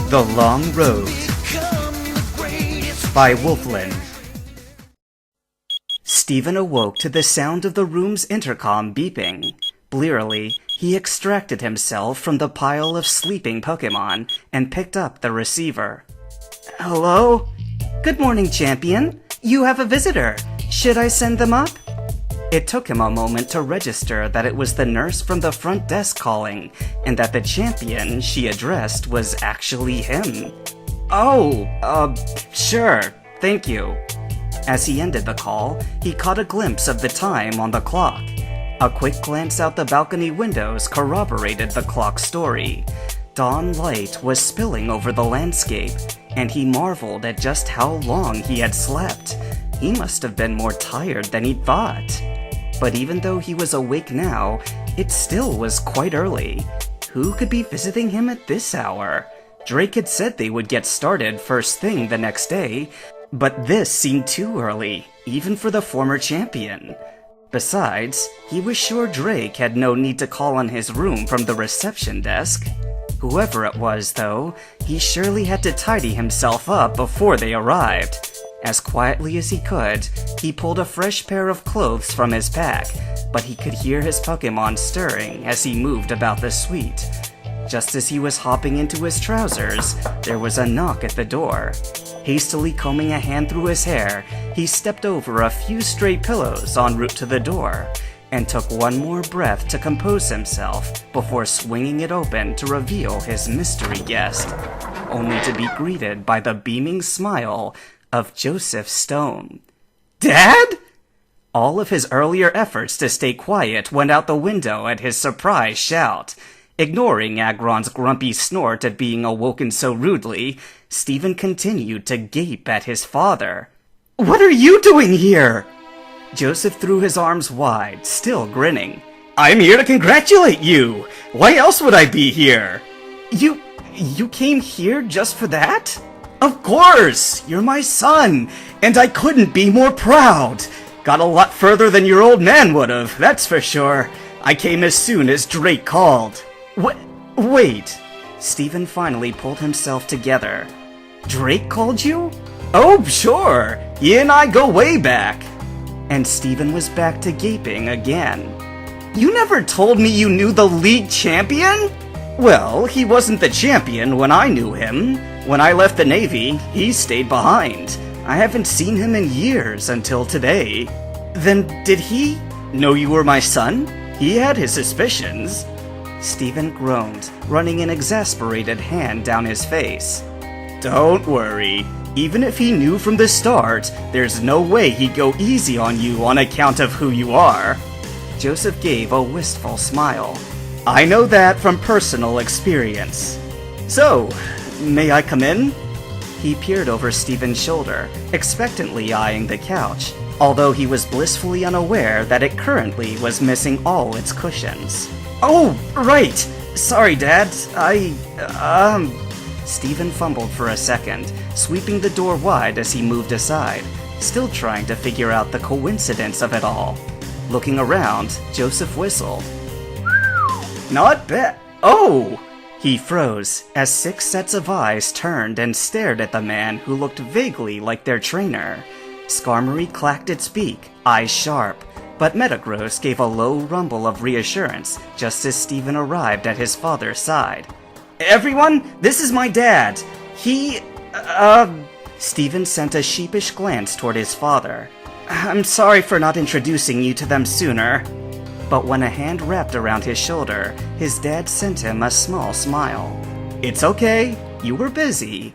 The Long Road by Wolfland. Stephen awoke to the sound of the room's intercom beeping. Blearily, he extracted himself from the pile of sleeping Pokemon and picked up the receiver. Hello? Good morning, champion. You have a visitor. Should I send them up? It took him a moment to register that it was the nurse from the front desk calling, and that the champion she addressed was actually him. Sure, thank you. As he ended the call, he caught a glimpse of the time on the clock. A quick glance out the balcony windows corroborated the clock's story. Dawn light was spilling over the landscape, and he marveled at just how long he had slept. He must have been more tired than he'd thought. But even though he was awake now, it still was quite early. Who could be visiting him at this hour? Drake had said they would get started first thing the next day, but this seemed too early, even for the former champion. Besides, he was sure Drake had no need to call on his room from the reception desk. Whoever it was, though, he surely had to tidy himself up before they arrived. As quietly as he could, he pulled a fresh pair of clothes from his pack, but he could hear his Pokemon stirring as he moved about the suite. Just as he was hopping into his trousers, there was a knock at the door. Hastily combing a hand through his hair, he stepped over a few stray pillows en route to the door, and took one more breath to compose himself before swinging it open to reveal his mystery guest, only to be greeted by the beaming smile of Joseph Stone. Dad? All of his earlier efforts to stay quiet went out the window at his surprise shout. Ignoring Agron's grumpy snort at being awoken so rudely, Stephen continued to gape at his father. What are you doing here? Joseph threw his arms wide, still grinning. I'm here to congratulate you! Why else would I be here? You came here just for that? Of course! You're my son, and I couldn't be more proud! Got a lot further than your old man would've, that's for sure. I came as soon as Drake called. Wait. Stephen finally pulled himself together. Drake called you? Oh, sure! He and I go way back! And Stephen was back to gaping again. You never told me you knew the league champion? Well, he wasn't the champion when I knew him. When I left the Navy, he stayed behind. I haven't seen him in years until today. Then did he know you were my son? He had his suspicions. Stephen groaned, running an exasperated hand down his face. Don't worry. Even if he knew from the start, there's no way he'd go easy on you on account of who you are. Joseph gave a wistful smile. I know that from personal experience. So, may I come in? He peered over Stephen's shoulder, expectantly eyeing the couch, although he was blissfully unaware that it currently was missing all its cushions. Oh, right! Sorry, Dad. Stephen fumbled for a second, sweeping the door wide as he moved aside, still trying to figure out the coincidence of it all. Looking around, Joseph whistled. Not bad. Oh! He froze as 6 sets of eyes turned and stared at the man who looked vaguely like their trainer. Skarmory clacked its beak, eyes sharp, but Metagross gave a low rumble of reassurance just as Stephen arrived at his father's side. Everyone, this is my dad. Stephen sent a sheepish glance toward his father. I'm sorry for not introducing you to them sooner. But when a hand wrapped around his shoulder, his dad sent him a small smile. It's okay, you were busy.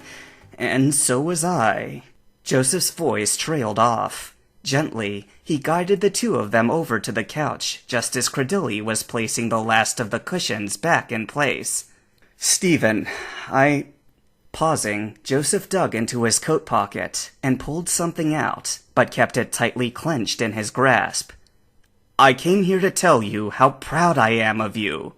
And so was I. Joseph's voice trailed off. Gently, he guided the two of them over to the couch, just as Credilli was placing the last of the cushions back in place. Stephen, Pausing, Joseph dug into his coat pocket and pulled something out, but kept it tightly clenched in his grasp. I came here to tell you how proud I am of you.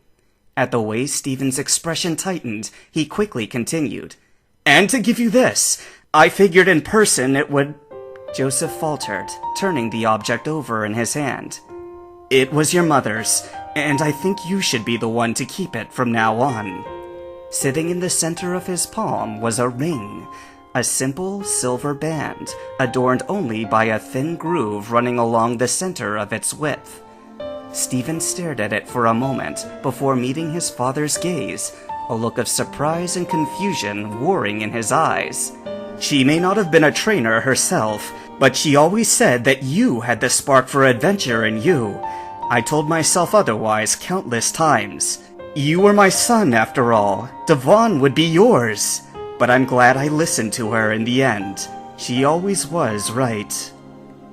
At the way Stephen's expression tightened, he quickly continued. And to give you this, I figured in person it would... Joseph faltered, turning the object over in his hand. It was your mother's, and I think you should be the one to keep it from now on. Sitting in the center of his palm was a ring, a simple silver band adorned only by a thin groove running along the center of its width. Stephen stared at it for a moment before meeting his father's gaze, a look of surprise and confusion warring in his eyes. She may not have been a trainer herself, but she always said that you had the spark for adventure in you. I told myself otherwise countless times. You were my son, after all. Devon would be yours. But I'm glad I listened to her in the end. She always was right.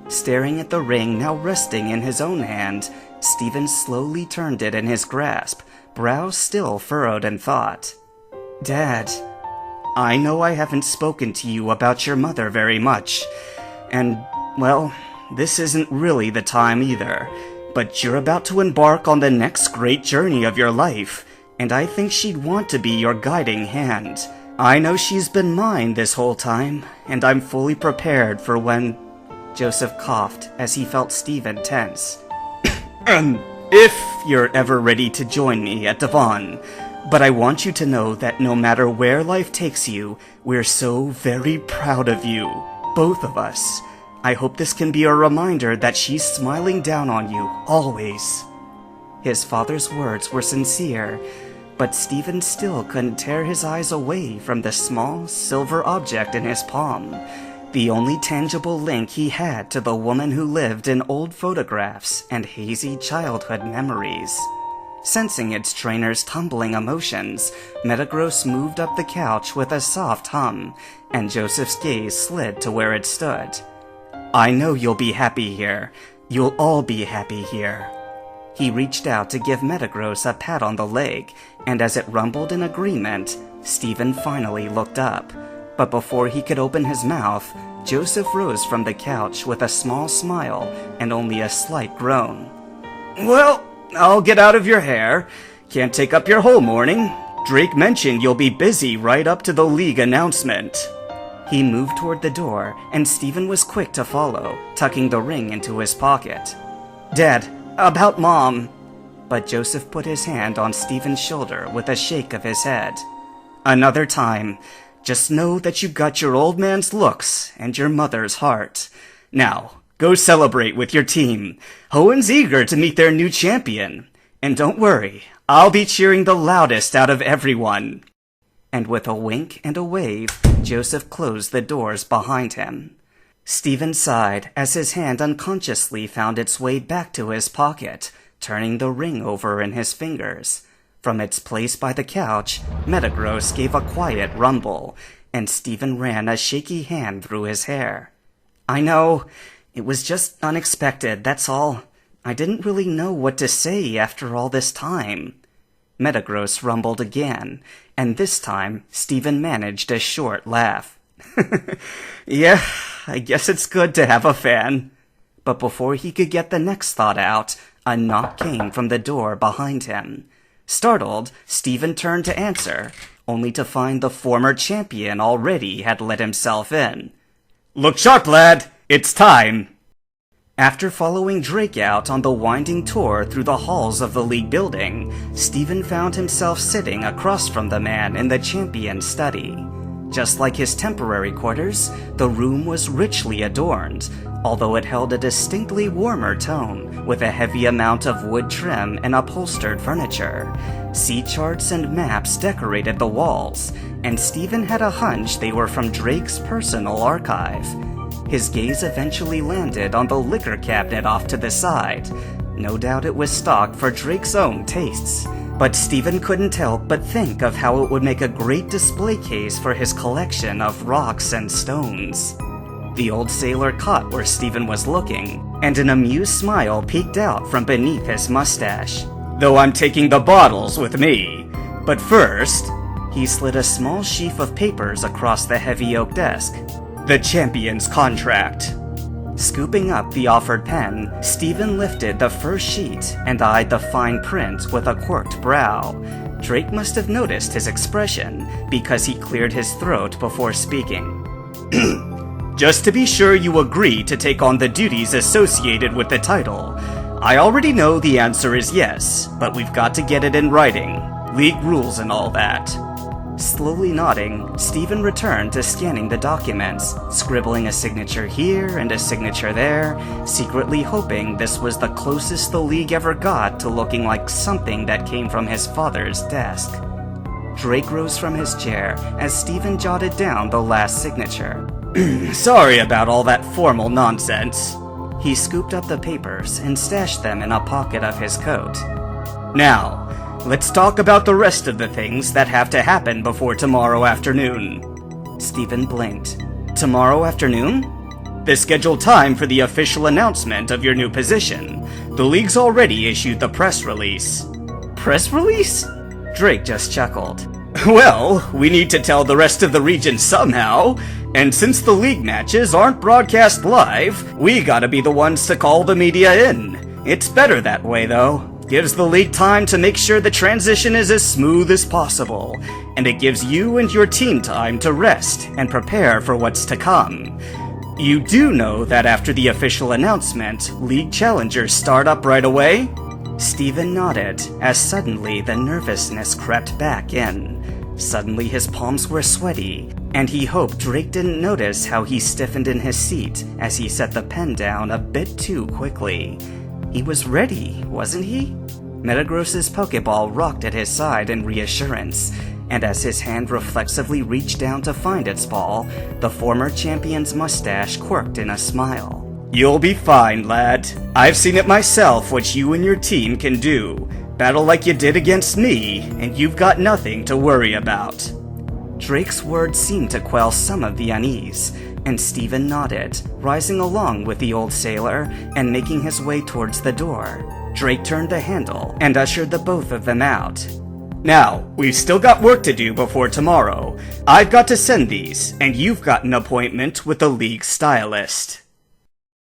Staring at the ring now resting in his own hand, Stephen slowly turned it in his grasp, brows still furrowed in thought. Dad, I know I haven't spoken to you about your mother very much. And, well, this isn't really the time either. But you're about to embark on the next great journey of your life, and I think she'd want to be your guiding hand. I know she's been mine this whole time, and I'm fully prepared for when... Joseph coughed as he felt Stephen tense. If you're ever ready to join me at Devon. But I want you to know that no matter where life takes you, we're so very proud of you, both of us. I hope this can be a reminder that she's smiling down on you, always. His father's words were sincere, but Stephen still couldn't tear his eyes away from the small, silver object in his palm, the only tangible link he had to the woman who lived in old photographs and hazy childhood memories. Sensing its trainer's tumbling emotions, Metagross moved up the couch with a soft hum, and Joseph's gaze slid to where it stood. I know you'll be happy here. You'll all be happy here. He reached out to give Metagross a pat on the leg, and as it rumbled in agreement, Stephen finally looked up. But before he could open his mouth, Joseph rose from the couch with a small smile and only a slight groan. Well, I'll get out of your hair. Can't take up your whole morning. Drake mentioned you'll be busy right up to the league announcement. He moved toward the door, and Stephen was quick to follow, tucking the ring into his pocket. Dad, about Mom. But Joseph put his hand on Stephen's shoulder with a shake of his head. Another time. Just know that you've got your old man's looks and your mother's heart. Now, go celebrate with your team. Hoenn's eager to meet their new champion. And don't worry, I'll be cheering the loudest out of everyone. And with a wink and a wave, Joseph closed the doors behind him. Stephen sighed as his hand unconsciously found its way back to his pocket, turning the ring over in his fingers. From its place by the couch, Metagross gave a quiet rumble, and Stephen ran a shaky hand through his hair. I know, it was just unexpected, that's all. I didn't really know what to say after all this time. Metagross rumbled again, and this time Stephen managed a short laugh. Yeah, I guess it's good to have a fan. But before he could get the next thought out, a knock came from the door behind him. Startled, Stephen turned to answer, only to find the former champion already had let himself in. Look sharp, lad! It's time! After following Drake out on the winding tour through the halls of the league building, Stephen found himself sitting across from the man in the champion's study. Just like his temporary quarters, the room was richly adorned, although it held a distinctly warmer tone, with a heavy amount of wood trim and upholstered furniture. Sea charts and maps decorated the walls, and Stephen had a hunch they were from Drake's personal archive. His gaze eventually landed on the liquor cabinet off to the side. No doubt it was stocked for Drake's own tastes, but Stephen couldn't help but think of how it would make a great display case for his collection of rocks and stones. The old sailor caught where Stephen was looking, and an amused smile peeked out from beneath his mustache. Though I'm taking the bottles with me. But first, he slid a small sheaf of papers across the heavy oak desk. The champion's contract. Scooping up the offered pen, Stephen lifted the first sheet and eyed the fine print with a quirked brow. Drake must have noticed his expression, because he cleared his throat before speaking. Just to be sure you agree to take on the duties associated with the title. I already know the answer is yes, but we've got to get it in writing. League rules and all that. Slowly nodding, Stephen returned to scanning the documents, scribbling a signature here and a signature there, secretly hoping this was the closest the League ever got to looking like something that came from his father's desk. Drake rose from his chair as Stephen jotted down the last signature. Sorry about all that formal nonsense. He scooped up the papers and stashed them in a pocket of his coat. Now, let's talk about the rest of the things that have to happen before tomorrow afternoon. Stephen blinked. Tomorrow afternoon? The scheduled time for the official announcement of your new position. The League's already issued the press release. Press release? Drake just chuckled. Well, we need to tell the rest of the region somehow, and since the League matches aren't broadcast live, we gotta be the ones to call the media in. It's better that way, though. Gives the League time to make sure the transition is as smooth as possible, and it gives you and your team time to rest and prepare for what's to come. You do know that after the official announcement, League challengers start up right away? Stephen nodded, as suddenly the nervousness crept back in. Suddenly his palms were sweaty, and he hoped Drake didn't notice how he stiffened in his seat as he set the pen down a bit too quickly. He was ready, wasn't he? Metagross's Pokeball rocked at his side in reassurance, and as his hand reflexively reached down to find its ball, the former champion's mustache quirked in a smile. You'll be fine, lad. I've seen it myself what you and your team can do. Battle like you did against me, and you've got nothing to worry about. Drake's words seemed to quell some of the unease, and Stephen nodded, rising along with the old sailor and making his way towards the door. Drake turned the handle and ushered the both of them out. Now, we've still got work to do before tomorrow. I've got to send these, and you've got an appointment with the League stylist.